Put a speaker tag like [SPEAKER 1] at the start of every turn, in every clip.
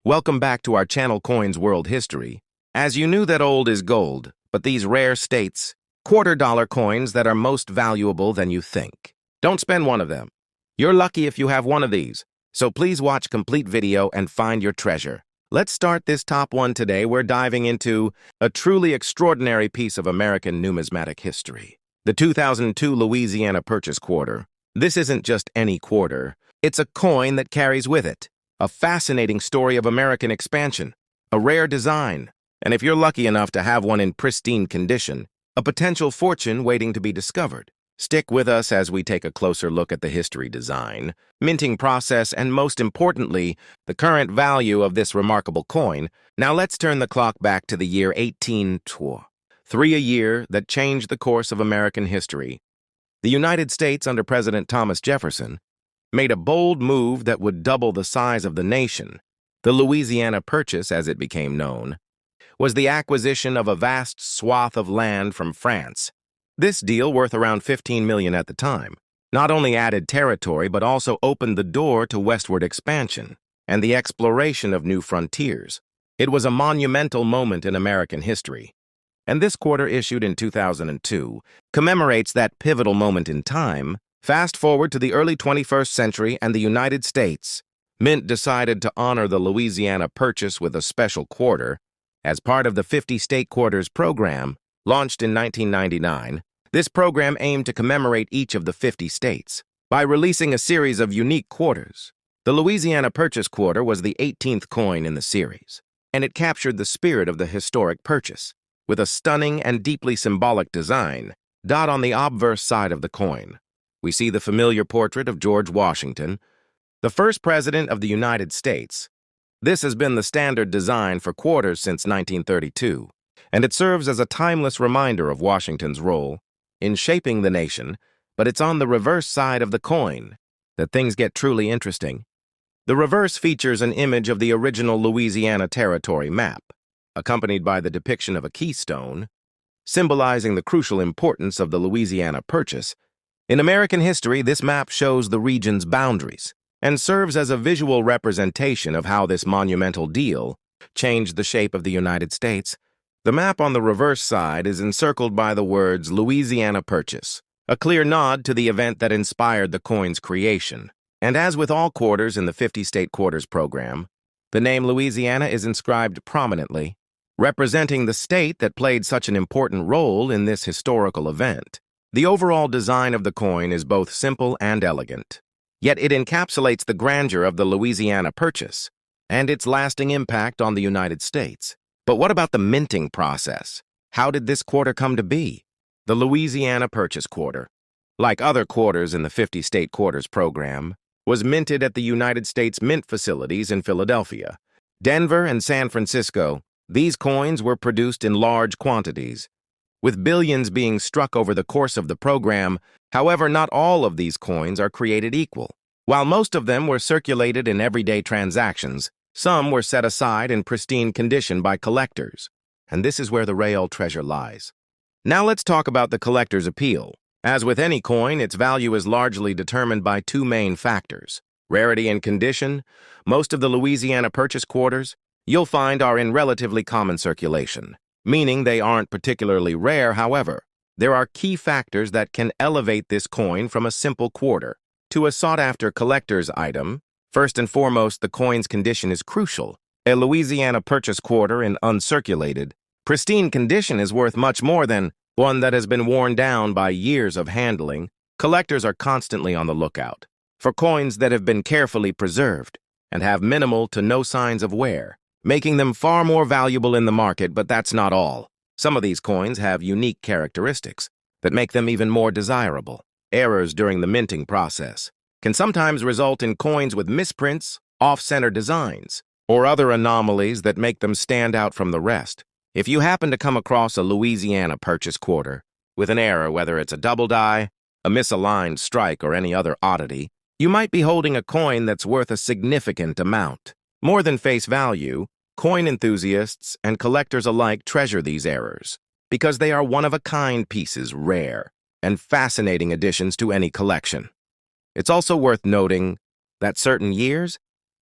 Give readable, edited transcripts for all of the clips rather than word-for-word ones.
[SPEAKER 1] Welcome back to our channel Coins World History. As you knew that old is gold, but these rare states, quarter-dollar coins that are most valuable than you think. Don't spend one of them. You're lucky if you have one of these, so please watch complete video and find your treasure. Let's start this top one today. We're diving into a truly extraordinary piece of American numismatic history. The 2002 Louisiana Purchase Quarter. This isn't just any quarter. It's a coin that carries with it a fascinating story of American expansion, a rare design, and if you're lucky enough to have one in pristine condition, a potential fortune waiting to be discovered. Stick with us as we take a closer look at the history, design, minting process, and most importantly, the current value of this remarkable coin. Now let's turn the clock back to the year 1823, a year that changed the course of American history. The United States, under President Thomas Jefferson, made a bold move that would double the size of the nation. The Louisiana Purchase, as it became known, was the acquisition of a vast swath of land from France. This deal, worth around $15 million at the time, not only added territory but also opened the door to westward expansion and the exploration of new frontiers. It was a monumental moment in American history, and this quarter, issued in 2002, commemorates that pivotal moment in time. Fast forward to the early 21st century and the United States. Mint decided to honor the Louisiana Purchase with a special quarter. As part of the 50-state quarters program, launched in 1999, this program aimed to commemorate each of the 50 states by releasing a series of unique quarters. The Louisiana Purchase Quarter was the 18th coin in the series, and it captured the spirit of the historic purchase, with a stunning and deeply symbolic design. Dot on the obverse side of the coin, we see the familiar portrait of George Washington, the first president of the United States. This has been the standard design for quarters since 1932, and it serves as a timeless reminder of Washington's role in shaping the nation. But it's on the reverse side of the coin that things get truly interesting. The reverse features an image of the original Louisiana Territory map, accompanied by the depiction of a keystone, symbolizing the crucial importance of the Louisiana Purchase. In American history, this map shows the region's boundaries and serves as a visual representation of how this monumental deal changed the shape of the United States. The map on the reverse side is encircled by the words Louisiana Purchase, a clear nod to the event that inspired the coin's creation. And as with all quarters in the 50-state quarters program, the name Louisiana is inscribed prominently, representing the state that played such an important role in this historical event. The overall design of the coin is both simple and elegant, yet it encapsulates the grandeur of the Louisiana Purchase and its lasting impact on the United States. But what about the minting process? How did this quarter come to be? The Louisiana Purchase Quarter, like other quarters in the 50-state quarters program, was minted at the United States Mint facilities in Philadelphia, Denver, and San Francisco. These coins were produced in large quantities, with billions being struck over the course of the program. However, not all of these coins are created equal. While most of them were circulated in everyday transactions, some were set aside in pristine condition by collectors, and this is where the real treasure lies. Now let's talk about the collector's appeal. As with any coin, its value is largely determined by two main factors: rarity and condition. Most of the Louisiana Purchase quarters you'll find are in relatively common circulation, meaning they aren't particularly rare. However, there are key factors that can elevate this coin from a simple quarter to a sought-after collector's item. First and foremost, the coin's condition is crucial. A Louisiana Purchase quarter in uncirculated, pristine condition is worth much more than one that has been worn down by years of handling. Collectors are constantly on the lookout for coins that have been carefully preserved and have minimal to no signs of wear, making them far more valuable in the market. But that's not all. Some of these coins have unique characteristics that make them even more desirable. Errors during the minting process can sometimes result in coins with misprints, off-center designs, or other anomalies that make them stand out from the rest. If you happen to come across a Louisiana Purchase quarter with an error, whether it's a double die, a misaligned strike, or any other oddity, you might be holding a coin that's worth a significant amount. More than face value, coin enthusiasts and collectors alike treasure these errors because they are one-of-a-kind pieces, rare and fascinating additions to any collection. It's also worth noting that certain years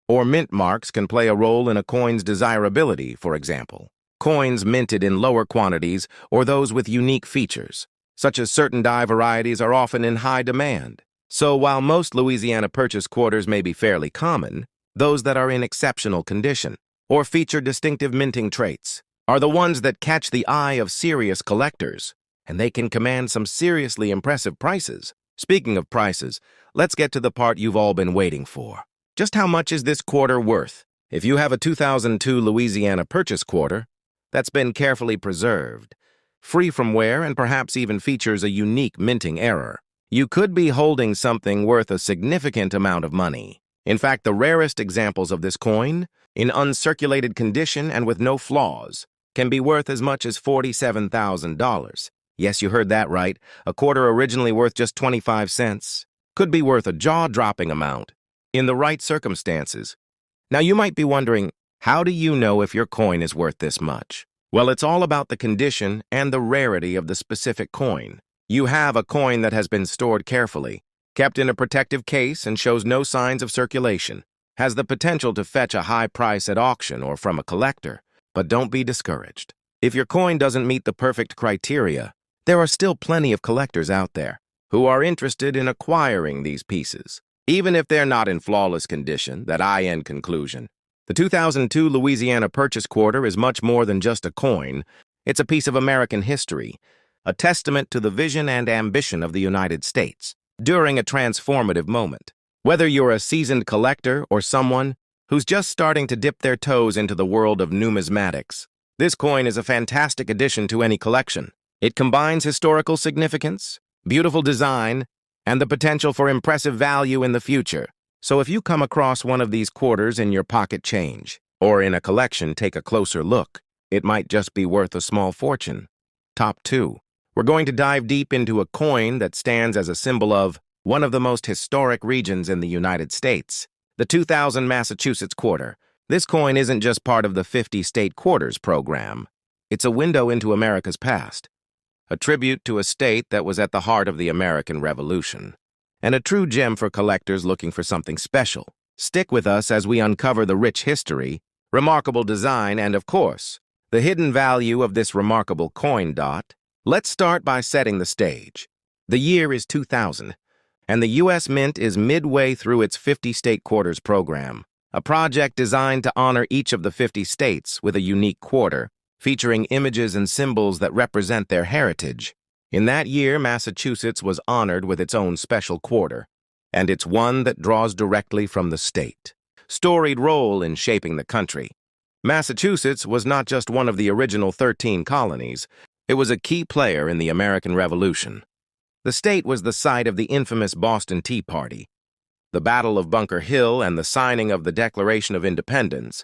[SPEAKER 1] Or mint marks can play a role in a coin's desirability, for example. Coins minted in lower quantities or those with unique features, such as certain die varieties, are often in high demand. So while most Louisiana Purchase quarters may be fairly common, those that are in exceptional condition or feature distinctive minting traits are the ones that catch the eye of serious collectors, and they can command some seriously impressive prices. Speaking of prices, let's get to the part you've all been waiting for. Just how much is this quarter worth? If you have a 2002 Louisiana Purchase quarter that's been carefully preserved, free from wear, and perhaps even features a unique minting error, you could be holding something worth a significant amount of money. In fact, the rarest examples of this coin, in uncirculated condition and with no flaws, can be worth as much as $47,000. Yes, you heard that right. A quarter originally worth just 25 cents could be worth a jaw-dropping amount in the right circumstances. Now, you might be wondering, how do you know if your coin is worth this much? Well, it's all about the condition and the rarity of the specific coin. You have a coin that has been stored carefully, kept in a protective case, and shows no signs of circulation, has the potential to fetch a high price at auction or from a collector. But don't be discouraged. If your coin doesn't meet the perfect criteria, there are still plenty of collectors out there who are interested in acquiring these pieces, even if they're not in flawless condition. That high-end conclusion. The 2002 Louisiana Purchase quarter is much more than just a coin. It's a piece of American history, a testament to the vision and ambition of the United States during a transformative moment. Whether you're a seasoned collector or someone who's just starting to dip their toes into the world of numismatics, this coin is a fantastic addition to any collection. It combines historical significance, beautiful design, and the potential for impressive value in the future. So if you come across one of these quarters in your pocket change, or in a collection, take a closer look. It might just be worth a small fortune. Top 2. We're going to dive deep into a coin that stands as a symbol of one of the most historic regions in the United States, the 2000 Massachusetts quarter. This coin isn't just part of the 50 state quarters program. It's a window into America's past, a tribute to a state that was at the heart of the American Revolution, and a true gem for collectors looking for something special. Stick with us as we uncover the rich history, remarkable design, and, of course, the hidden value of this remarkable coin. Let's start by setting the stage. The year is 2000, and the U.S. Mint is midway through its 50 state quarters program, a project designed to honor each of the 50 states with a unique quarter, featuring images and symbols that represent their heritage. In that year, Massachusetts was honored with its own special quarter, and it's one that draws directly from the state. Storied role in shaping the country. Massachusetts was not just one of the original 13 colonies, it was a key player in the American Revolution. The state was the site of the infamous Boston Tea Party, the Battle of Bunker Hill, and the signing of the Declaration of Independence.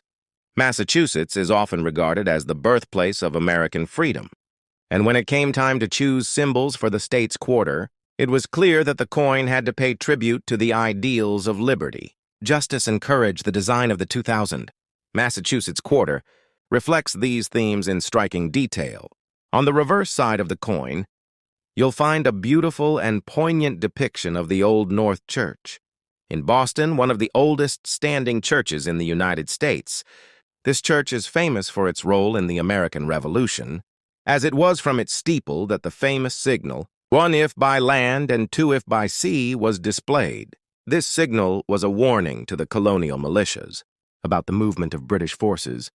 [SPEAKER 1] Massachusetts is often regarded as the birthplace of American freedom. And when it came time to choose symbols for the state's quarter, it was clear that the coin had to pay tribute to the ideals of liberty, justice, and courage. The design of the 2000 Massachusetts quarter reflects these themes in striking detail. On the reverse side of the coin, you'll find a beautiful and poignant depiction of the Old North Church. In Boston, one of the oldest standing churches in the United States, this church is famous for its role in the American Revolution, as it was from its steeple that the famous signal, 1 if by land and 2 if by sea, was displayed. This signal was a warning to the colonial militias about the movement of British forces.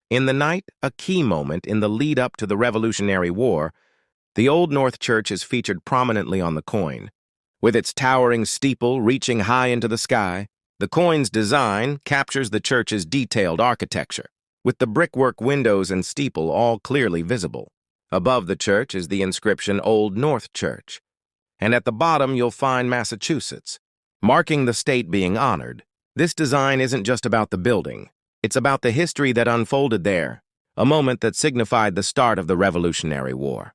[SPEAKER 1] In the night, a key moment in the lead-up to the Revolutionary War, the Old North Church is featured prominently on the coin. With its towering steeple reaching high into the sky, the coin's design captures the church's detailed architecture, with the brickwork windows and steeple all clearly visible. Above the church is the inscription Old North Church, and at the bottom you'll find Massachusetts, marking the state being honored. This design isn't just about the building. It's about the history that unfolded there, a moment that signified the start of the Revolutionary War,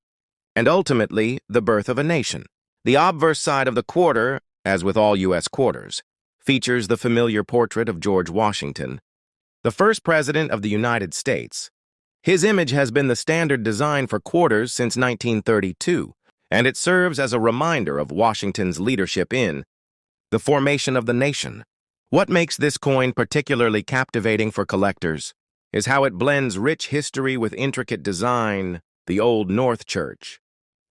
[SPEAKER 1] and ultimately the birth of a nation. The obverse side of the quarter, as with all U.S. quarters, features the familiar portrait of George Washington, the first president of the United States. His image has been the standard design for quarters since 1932, and it serves as a reminder of Washington's leadership in the formation of the nation. What makes this coin particularly captivating for collectors is how it blends rich history with intricate design. The Old North Church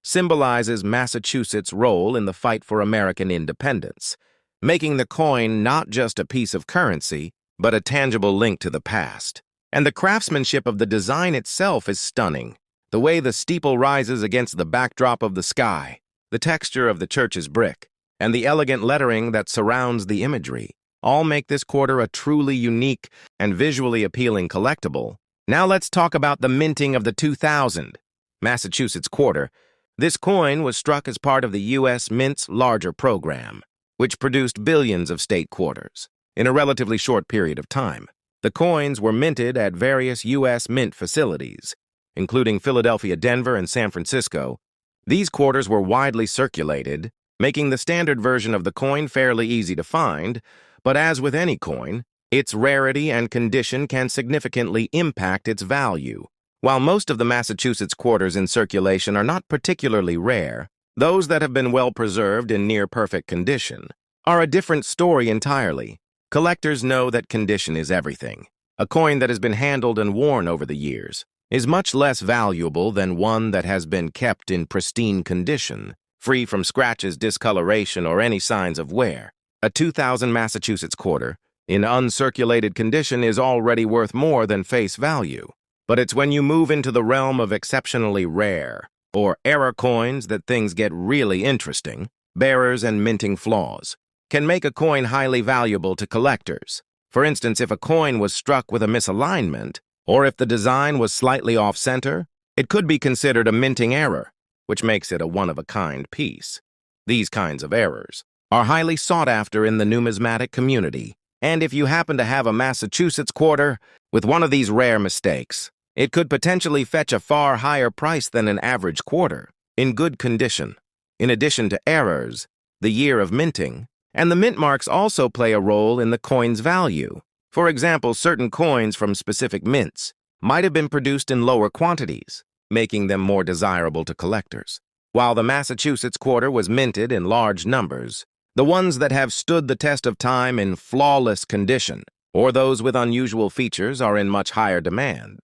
[SPEAKER 1] symbolizes Massachusetts' role in the fight for American independence, making the coin not just a piece of currency, but a tangible link to the past. And the craftsmanship of the design itself is stunning. The way the steeple rises against the backdrop of the sky, the texture of the church's brick, and the elegant lettering that surrounds the imagery all make this quarter a truly unique and visually appealing collectible. Now let's talk about the minting of the 2000 Massachusetts quarter. This coin was struck as part of the U.S. Mint's larger program, which produced billions of state quarters in a relatively short period of time. The coins were minted at various U.S. Mint facilities, including Philadelphia, Denver, and San Francisco. These quarters were widely circulated, making the standard version of the coin fairly easy to find, but as with any coin, its rarity and condition can significantly impact its value. While most of the Massachusetts quarters in circulation are not particularly rare, those that have been well preserved in near-perfect condition are a different story entirely. Collectors know that condition is everything. A coin that has been handled and worn over the years is much less valuable than one that has been kept in pristine condition, free from scratches, discoloration, or any signs of wear. A 2000 Massachusetts quarter, in uncirculated condition, is already worth more than face value. But it's when you move into the realm of exceptionally rare or error coins that things get really interesting. Bearers and minting flaws can make a coin highly valuable to collectors. For instance, if a coin was struck with a misalignment, or if the design was slightly off-center, it could be considered a minting error, which makes it a one-of-a-kind piece. These kinds of errors are highly sought after in the numismatic community, and if you happen to have a Massachusetts quarter with one of these rare mistakes, it could potentially fetch a far higher price than an average quarter in good condition. In addition to errors, the year of minting, and the mint marks also play a role in the coin's value. For example, certain coins from specific mints might have been produced in lower quantities, making them more desirable to collectors. While the Massachusetts quarter was minted in large numbers, the ones that have stood the test of time in flawless condition, or those with unusual features, are in much higher demand.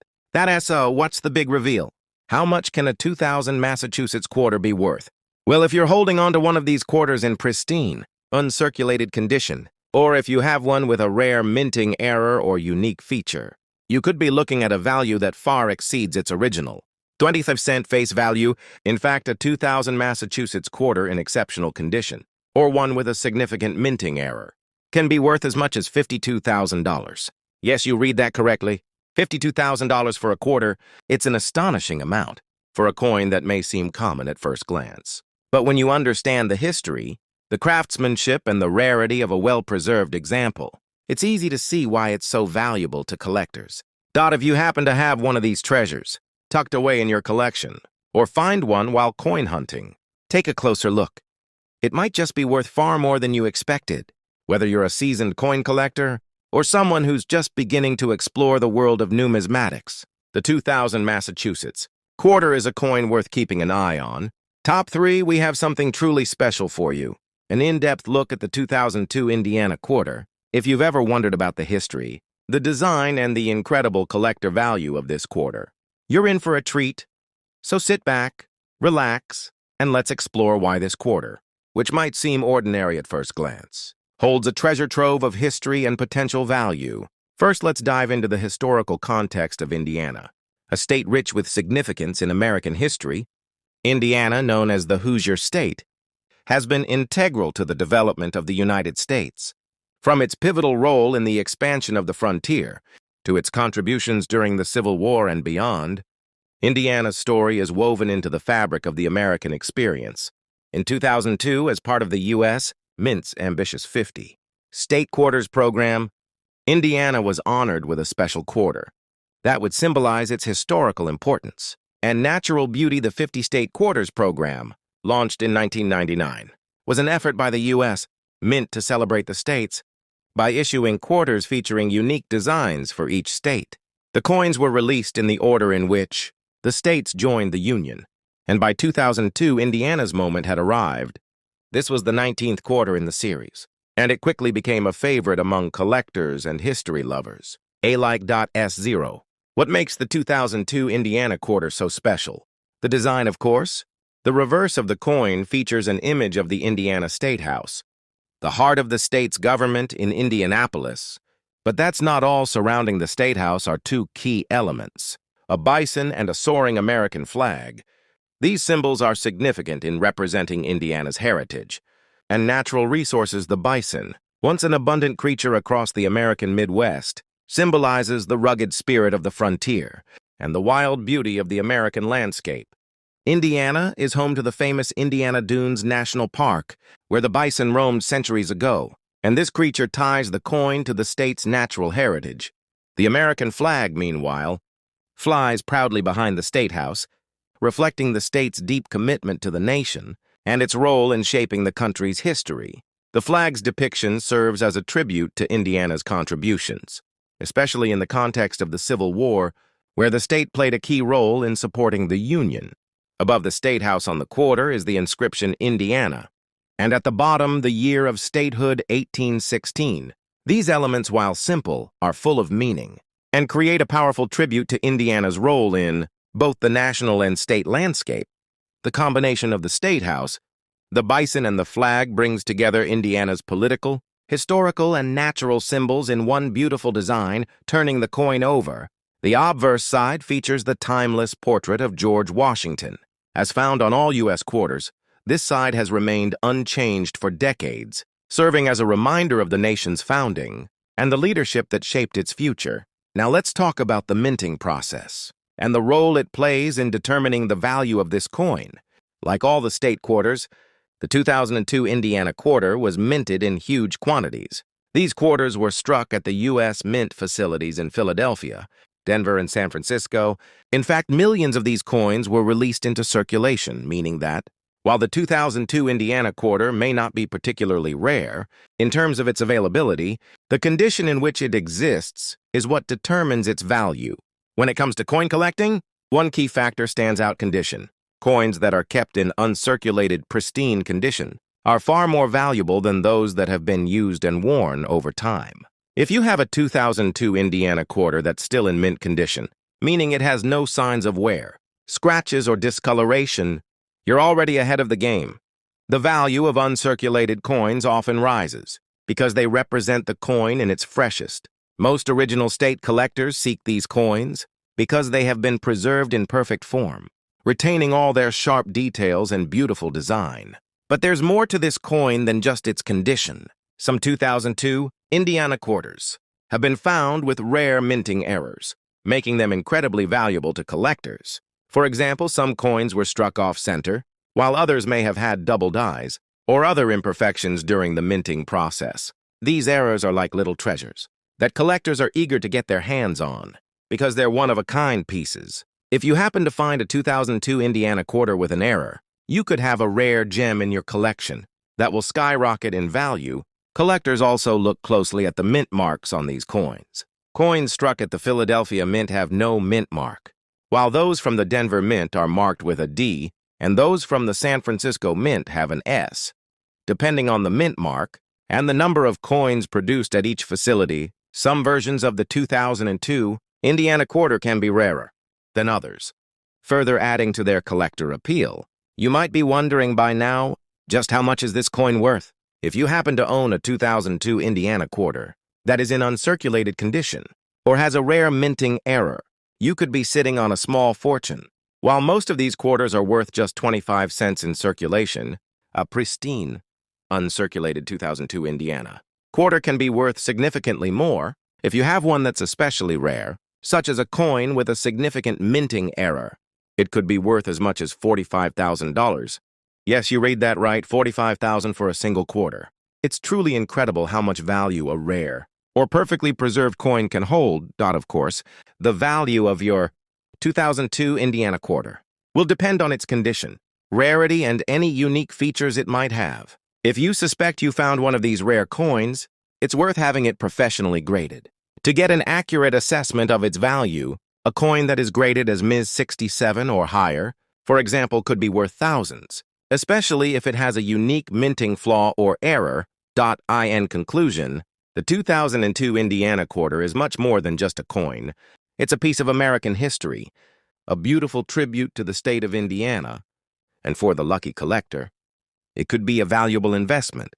[SPEAKER 1] So, what's the big reveal? How much can a 2000 Massachusetts quarter be worth? Well, if you're holding on to one of these quarters in pristine, uncirculated condition, or if you have one with a rare minting error or unique feature, you could be looking at a value that far exceeds its original 25-cent face value. In fact, a 2000 Massachusetts quarter in exceptional condition, or one with a significant minting error, can be worth as much as $52,000. Yes, you read that correctly. $52,000 for a quarter. It's an astonishing amount for a coin that may seem common at first glance. But when you understand the history, the craftsmanship, and the rarity of a well-preserved example, it's easy to see why it's so valuable to collectors. If you happen to have one of these treasures tucked away in your collection, or find one while coin hunting, take a closer look. It might just be worth far more than you expected. Whether you're a seasoned coin collector or someone who's just beginning to explore the world of numismatics, the 2000 Massachusetts quarter is a coin worth keeping an eye on. Top 3, we have something truly special for you. An in-depth look at the 2002 Indiana quarter. If you've ever wondered about the history, the design, and the incredible collector value of this quarter, you're in for a treat. So sit back, relax, and let's explore why this quarter, which might seem ordinary at first glance, holds a treasure trove of history and potential value. First, let's dive into the historical context of Indiana, a state rich with significance in American history. Indiana, known as the Hoosier State, has been integral to the development of the United States. From its pivotal role in the expansion of the frontier to its contributions during the Civil War and beyond, Indiana's story is woven into the fabric of the American experience. In 2002, as part of the U.S. Mint's Ambitious 50 State Quarters program, Indiana was honored with a special quarter that would symbolize its historical importance and natural beauty. The 50 State Quarters program, launched in 1999, was an effort by the U.S. Mint to celebrate the states by issuing quarters featuring unique designs for each state. The coins were released in the order in which the states joined the Union, and by 2002, Indiana's moment had arrived. This was the 19th quarter in the series, and it quickly became a favorite among collectors and history lovers. A-like.S0. What makes the 2002 Indiana quarter so special? The design, of course. The reverse of the coin features an image of the Indiana State House, the heart of the state's government in Indianapolis. But that's not all. Surrounding the State House are two key elements: a bison and a soaring American flag. These symbols are significant in representing Indiana's heritage and natural resources. The bison, once an abundant creature across the American Midwest, symbolizes the rugged spirit of the frontier and the wild beauty of the American landscape. Indiana is home to the famous Indiana Dunes National Park, where the bison roamed centuries ago, and this creature ties the coin to the state's natural heritage. The American flag, meanwhile, flies proudly behind the State House, reflecting the state's deep commitment to the nation and its role in shaping the country's history. The flag's depiction serves as a tribute to Indiana's contributions, especially in the context of the Civil War, where the state played a key role in supporting the Union. Above the State House on the quarter is the inscription Indiana, and at the bottom the year of statehood 1816. These elements, while simple, are full of meaning and create a powerful tribute to Indiana's role in both the national and state landscape. The combination of the State House, the bison, and the flag brings together Indiana's political, historical, and natural symbols in one beautiful design, turning the coin over. The obverse side features the timeless portrait of George Washington. As found on all U.S. quarters, this side has remained unchanged for decades, serving as a reminder of the nation's founding and the leadership that shaped its future. Now let's talk about the minting process and the role it plays in determining the value of this coin. Like all the state quarters, the 2002 Indiana quarter was minted in huge quantities. These quarters were struck at the U.S. Mint facilities in Philadelphia, Denver, and San Francisco. In fact, millions of these coins were released into circulation, meaning that, while the 2002 Indiana quarter may not be particularly rare in terms of its availability, the condition in which it exists is what determines its value. When it comes to coin collecting, one key factor stands out: condition. Coins that are kept in uncirculated, pristine condition are far more valuable than those that have been used and worn over time. If you have a 2002 Indiana quarter that's still in mint condition, meaning it has no signs of wear, scratches, or discoloration, you're already ahead of the game. The value of uncirculated coins often rises because they represent the coin in its freshest. Most original state collectors seek these coins because they have been preserved in perfect form, retaining all their sharp details and beautiful design. But there's more to this coin than just its condition. Some 2002 Indiana quarters have been found with rare minting errors, making them incredibly valuable to collectors. For example, some coins were struck off-center, while others may have had double dies or other imperfections during the minting process. These errors are like little treasures that collectors are eager to get their hands on because they're one-of-a-kind pieces. If you happen to find a 2002 Indiana quarter with an error, you could have a rare gem in your collection that will skyrocket in value. Collectors also look closely at the mint marks on these coins. Coins struck at the Philadelphia Mint have no mint mark, while those from the Denver Mint are marked with a D, and those from the San Francisco Mint have an S. Depending on the mint mark and the number of coins produced at each facility, some versions of the 2002 Indiana quarter can be rarer than others, further adding to their collector appeal. You might be wondering by now, just how much is this coin worth? If you happen to own a 2002 Indiana quarter that is in uncirculated condition or has a rare minting error, you could be sitting on a small fortune. While most of these quarters are worth just 25 cents in circulation, a pristine, uncirculated 2002 Indiana quarter can be worth significantly more if you have one that's especially rare, such as a coin with a significant minting error. It could be worth as much as $45,000. Yes, you read that right, $45,000 for a single quarter. It's truly incredible how much value a rare or perfectly preserved coin can hold. Of course, the value of your 2002 Indiana quarter will depend on its condition, rarity, and any unique features it might have. If you suspect you found one of these rare coins, it's worth having it professionally graded. To get an accurate assessment of its value, a coin that is graded as Ms. 67 or higher, for example, could be worth thousands, especially if it has a unique minting flaw or error In conclusion, the 2002 Indiana quarter is much more than just a coin. It's a piece of American history, a beautiful tribute to the state of Indiana, and for the lucky collector, it could be a valuable investment.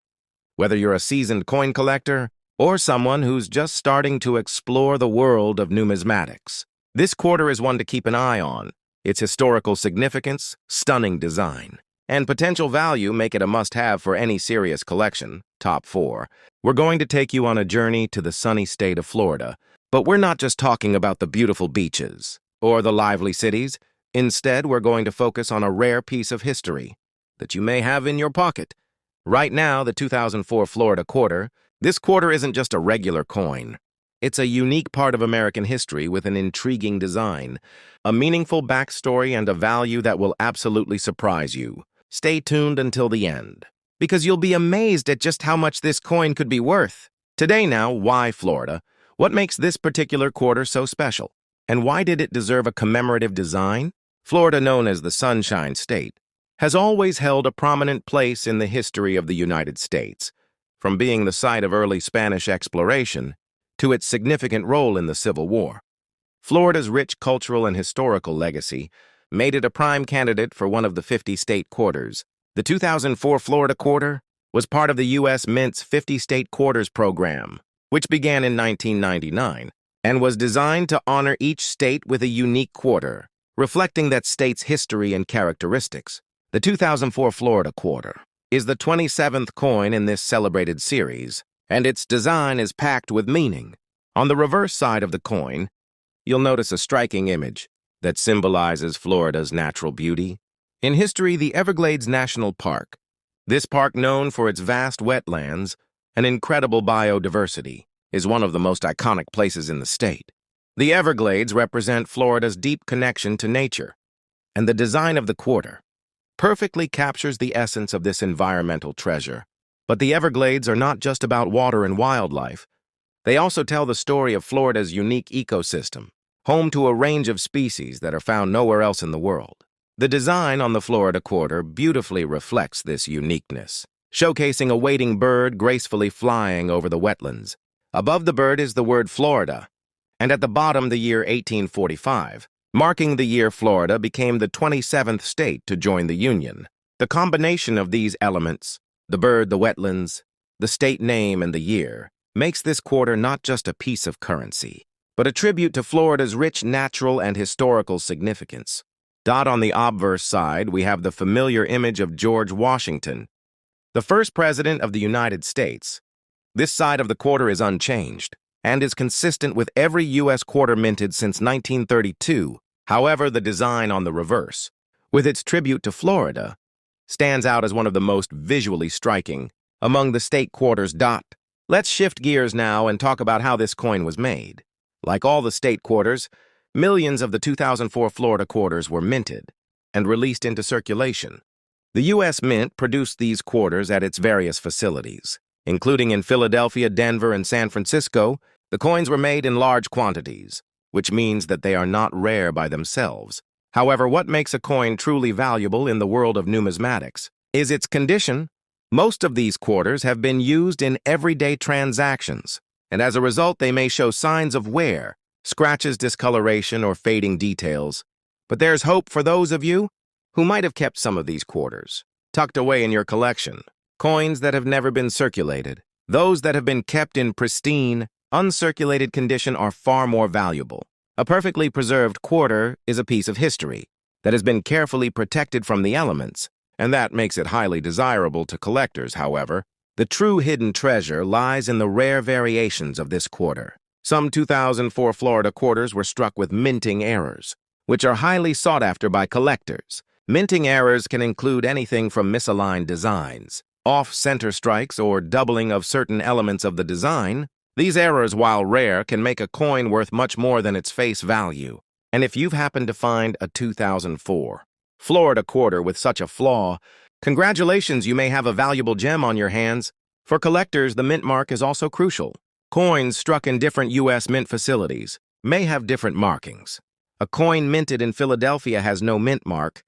[SPEAKER 1] Whether you're a seasoned coin collector or someone who's just starting to explore the world of numismatics, this quarter is one to keep an eye on. Its historical significance, stunning design, and potential value make it a must-have for any serious collection. Top 4. We're going to take you on a journey to the sunny state of Florida, but we're not just talking about the beautiful beaches or the lively cities. Instead, we're going to focus on a rare piece of history that you may have in your pocket. Right now, the 2004 Florida quarter. This quarter isn't just a regular coin. It's a unique part of American history with an intriguing design, a meaningful backstory, and a value that will absolutely surprise you. Stay tuned until the end, because you'll be amazed at just how much this coin could be worth. Today now, why Florida? What makes this particular quarter so special? And why did it deserve a commemorative design? Florida, known as the Sunshine State, has always held a prominent place in the history of the United States, from being the site of early Spanish exploration to its significant role in the Civil War. Florida's rich cultural and historical legacy made it a prime candidate for one of the 50 state quarters. The 2004 Florida quarter was part of the U.S. Mint's 50 State Quarters program, which began in 1999 and was designed to honor each state with a unique quarter, reflecting that state's history and characteristics. The 2004 Florida quarter is the 27th coin in this celebrated series, and its design is packed with meaning. On the reverse side of the coin, you'll notice a striking image that symbolizes Florida's natural beauty. In history, the Everglades National Park. This park, known for its vast wetlands and incredible biodiversity, is one of the most iconic places in the state. The Everglades represent Florida's deep connection to nature, and the design of the quarter perfectly captures the essence of this environmental treasure. But the Everglades are not just about water and wildlife. They also tell the story of Florida's unique ecosystem, home to a range of species that are found nowhere else in the world. The design on the Florida quarter beautifully reflects this uniqueness, showcasing a wading bird gracefully flying over the wetlands. Above the bird is the word Florida, and at the bottom the year 1845, marking the year Florida became the 27th state to join the Union. The combination of these elements, the bird, the wetlands, the state name, and the year, makes this quarter not just a piece of currency, but a tribute to Florida's rich natural and historical significance. On the obverse side, we have the familiar image of George Washington, the first president of the United States. This side of the quarter is unchanged and is consistent with every U.S. quarter minted since 1932. However, the design on the reverse, with its tribute to Florida, stands out as one of the most visually striking among the state quarters. Let's shift gears now and talk about how this coin was made. Like all the state quarters, millions of the 2004 Florida quarters were minted and released into circulation. The U.S. Mint produced these quarters at its various facilities, including in Philadelphia, Denver, and San Francisco. The coins were made in large quantities, which means that they are not rare by themselves. However, what makes a coin truly valuable in the world of numismatics is its condition. Most of these quarters have been used in everyday transactions, and as a result, they may show signs of wear, scratches, discoloration, or fading details. But there's hope for those of you who might have kept some of these quarters tucked away in your collection. Coins that have never been circulated, those that have been kept in pristine, uncirculated condition, are far more valuable. A perfectly preserved quarter is a piece of history that has been carefully protected from the elements, and that makes it highly desirable to collectors. However, the true hidden treasure lies in the rare variations of this quarter. Some 2004 Florida quarters were struck with minting errors, which are highly sought after by collectors. Minting errors can include anything from misaligned designs, off-center strikes, or doubling of certain elements of the design. These errors, while rare, can make a coin worth much more than its face value. And if you've happened to find a 2004 Florida quarter with such a flaw, congratulations, you may have a valuable gem on your hands. For collectors, the mint mark is also crucial. Coins struck in different U.S. mint facilities may have different markings. A coin minted in Philadelphia has no mint mark,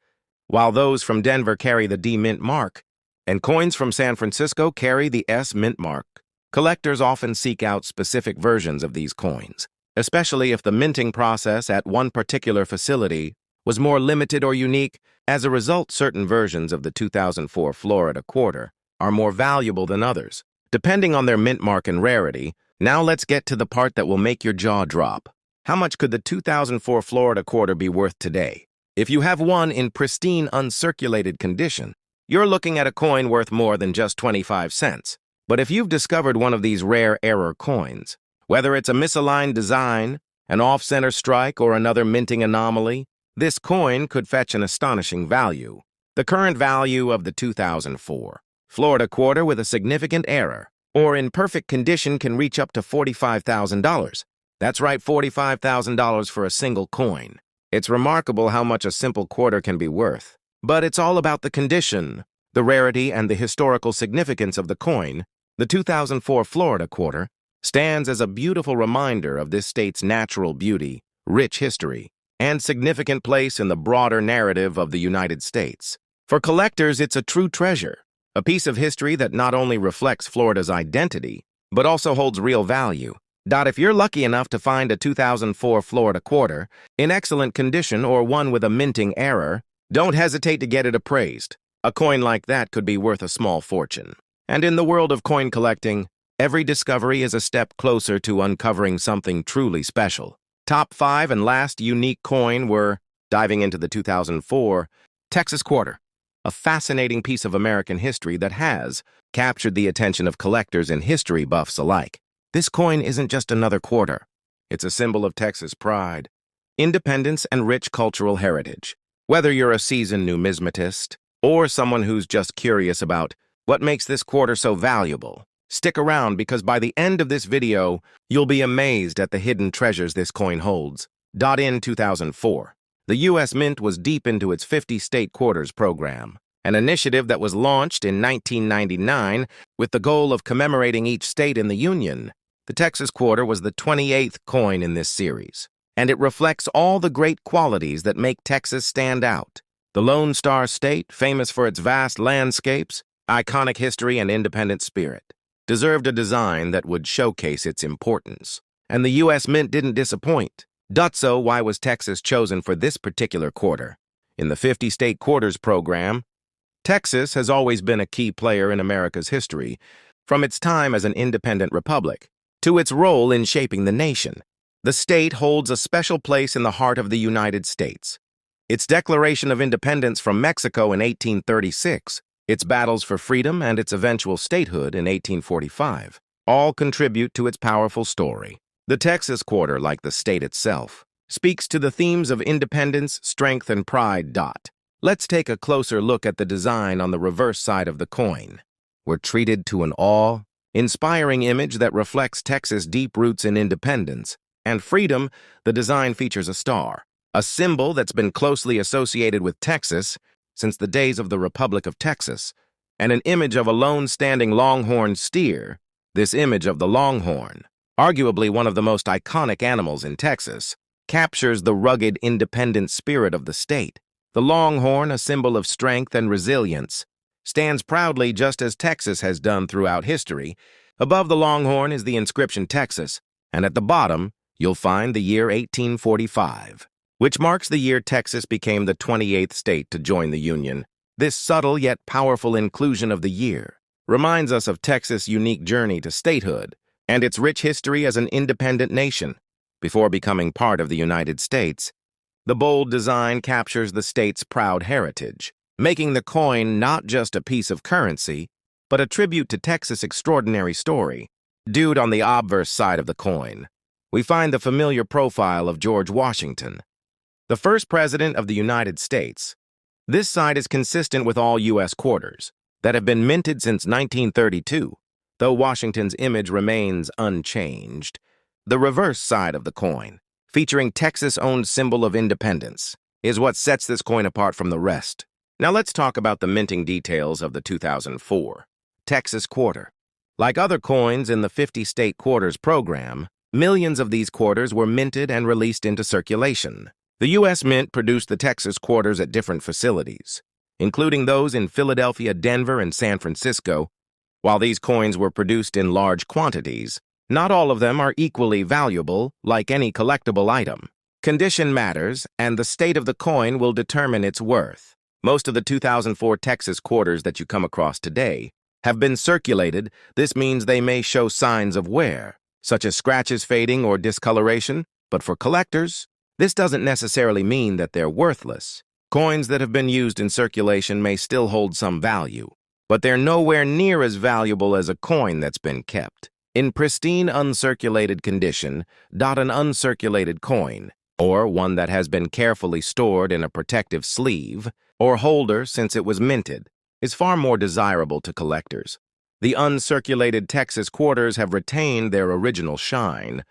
[SPEAKER 1] while those from Denver carry the D-Mint mark. and coins from San Francisco carry the S mint mark. Collectors often seek out specific versions of these coins, especially if the minting process at one particular facility was more limited or unique. As a result, certain versions of the 2004 Florida quarter are more valuable than others, depending on their mint mark and rarity. Now let's get to the part that will make your jaw drop. How much could the 2004 Florida quarter be worth today? If you have one in pristine, uncirculated condition, you're looking at a coin worth more than just 25 cents. But if you've discovered one of these rare error coins, whether it's a misaligned design, an off-center strike, or another minting anomaly, this coin could fetch an astonishing value. The current value of the 2004 Florida quarter with a significant error, or in perfect condition, can reach up to $45,000. That's right, $45,000 for a single coin. It's remarkable how much a simple quarter can be worth. But it's all about the condition, the rarity, and the historical significance of the coin. The 2004 Florida quarter stands as a beautiful reminder of this state's natural beauty, rich history, and significant place in the broader narrative of the United States. For collectors, it's a true treasure, a piece of history that not only reflects Florida's identity, but also holds real value. If you're lucky enough to find a 2004 Florida quarter in excellent condition or one with a minting error, don't hesitate to get it appraised. A coin like that could be worth a small fortune. And in the world of coin collecting, every discovery is a step closer to uncovering something truly special. Top 5 and last unique coin we're diving into the 2004 Texas quarter, a fascinating piece of American history that has captured the attention of collectors and history buffs alike. This coin isn't just another quarter. It's a symbol of Texas pride, independence, and rich cultural heritage. Whether you're a seasoned numismatist or someone who's just curious about what makes this quarter so valuable, stick around because by the end of this video, you'll be amazed at the hidden treasures this coin holds. In 2004, the U.S. Mint was deep into its 50-state quarters program, an initiative that was launched in 1999 with the goal of commemorating each state in the Union. The Texas quarter was the 28th coin in this series, and it reflects all the great qualities that make Texas stand out. The Lone Star State, famous for its vast landscapes, iconic history, and independent spirit, deserved a design that would showcase its importance. And the U.S. Mint didn't disappoint. So why was Texas chosen for this particular quarter? In the 50-state quarters program, Texas has always been a key player in America's history, from its time as an independent republic to its role in shaping the nation. The state holds a special place in the heart of the United States. Its declaration of independence from Mexico in 1836, its battles for freedom, and its eventual statehood in 1845 all contribute to its powerful story. The Texas quarter, like the state itself, speaks to the themes of independence, strength, and pride. Let's take a closer look at the design on the reverse side of the coin. We're treated to an awe-inspiring image that reflects Texas' deep roots in independence and freedom. The design features a star, a symbol that's been closely associated with Texas since the days of the Republic of Texas, and an image of a lone standing longhorn steer. This image of the longhorn, arguably one of the most iconic animals in Texas, captures the rugged, independent spirit of the state. The longhorn, a symbol of strength and resilience, stands proudly just as Texas has done throughout history. Above the longhorn is the inscription Texas, and at the bottom, you'll find the year 1845, which marks the year Texas became the 28th state to join the Union. This subtle yet powerful inclusion of the year reminds us of Texas' unique journey to statehood and its rich history as an independent nation. Before becoming part of the United States, the bold design captures the state's proud heritage, making the coin not just a piece of currency, but a tribute to Texas' extraordinary story. On the obverse side of the coin, we find the familiar profile of George Washington, the first president of the United States. This side is consistent with all U.S. quarters that have been minted since 1932, though Washington's image remains unchanged. The reverse side of the coin, featuring Texas' own symbol of independence, is what sets this coin apart from the rest. Now let's talk about the minting details of the 2004 Texas quarter. Like other coins in the 50-state quarters program, millions of these quarters were minted and released into circulation. The U.S. Mint produced the Texas quarters at different facilities, including those in Philadelphia, Denver, and San Francisco. While these coins were produced in large quantities, not all of them are equally valuable, like any collectible item. Condition matters, and the state of the coin will determine its worth. Most of the 2004 Texas quarters that you come across today have been circulated. This means they may show signs of wear, such as scratches fading or discoloration, but for collectors, this doesn't necessarily mean that they're worthless. Coins that have been used in circulation may still hold some value, but they're nowhere near as valuable as a coin that's been kept in pristine uncirculated condition. An uncirculated coin, or one that has been carefully stored in a protective sleeve or holder since it was minted, is far more desirable to collectors. The uncirculated Texas quarters have retained their original shine,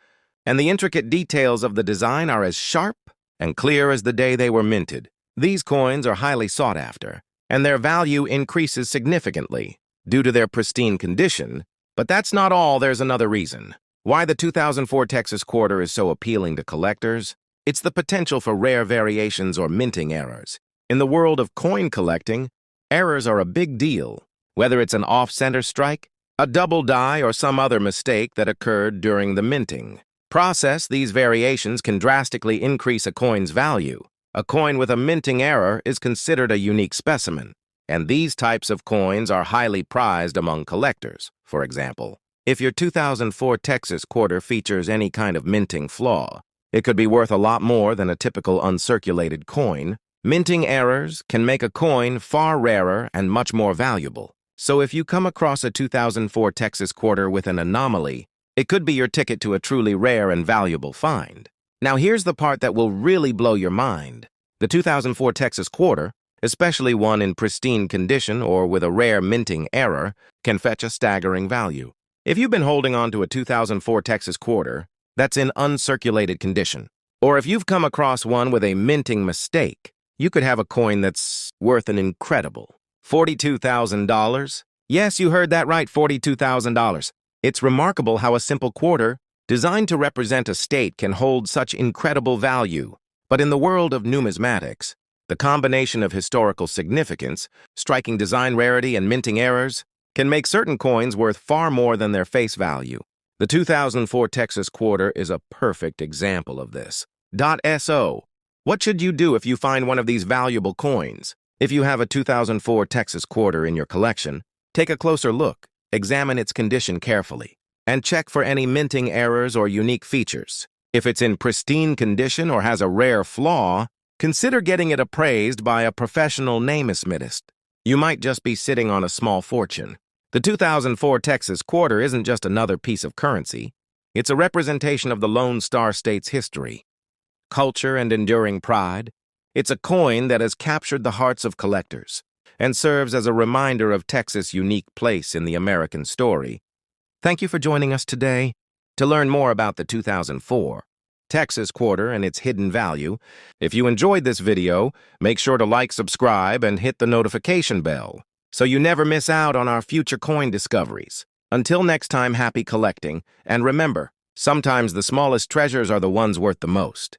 [SPEAKER 1] and the intricate details of the design are as sharp and clear as the day they were minted. These coins are highly sought after, and their value increases significantly due to their pristine condition. But that's not all. There's another reason why the 2004 Texas quarter is so appealing to collectors. It's the potential for rare variations or minting errors. In the world of coin collecting, errors are a big deal, whether it's an off-center strike, a double die, or some other mistake that occurred during the minting process. These variations can drastically increase a coin's value. A coin with a minting error is considered a unique specimen, and these types of coins are highly prized among collectors. For example, if your 2004 Texas quarter features any kind of minting flaw, it could be worth a lot more than a typical uncirculated coin. Minting errors can make a coin far rarer and much more valuable. So if you come across a 2004 Texas quarter with an anomaly, it could be your ticket to a truly rare and valuable find. Now here's the part that will really blow your mind. The 2004 Texas quarter, especially one in pristine condition or with a rare minting error, can fetch a staggering value. If you've been holding on to a 2004 Texas quarter that's in uncirculated condition, or if you've come across one with a minting mistake, you could have a coin that's worth an incredible $42,000. Yes, you heard that right, $42,000. It's remarkable how a simple quarter, designed to represent a state, can hold such incredible value. But in the world of numismatics, the combination of historical significance, striking design rarity, and minting errors can make certain coins worth far more than their face value. The 2004 Texas quarter is a perfect example of this. So, what should you do if you find one of these valuable coins? If you have a 2004 Texas quarter in your collection, take a closer look, examine its condition carefully, and check for any minting errors or unique features. If it's in pristine condition or has a rare flaw, consider getting it appraised by a professional numismatist. You might just be sitting on a small fortune. The 2004 Texas quarter isn't just another piece of currency. It's a representation of the Lone Star State's history, culture, and enduring pride. It's a coin that has captured the hearts of collectors and serves as a reminder of Texas' unique place in the American story. Thank you for joining us today. To learn more about the 2004 Texas quarter and its hidden value, if you enjoyed this video, make sure to like, subscribe, and hit the notification bell so you never miss out on our future coin discoveries. Until next time, happy collecting, and remember, sometimes the smallest treasures are the ones worth the most.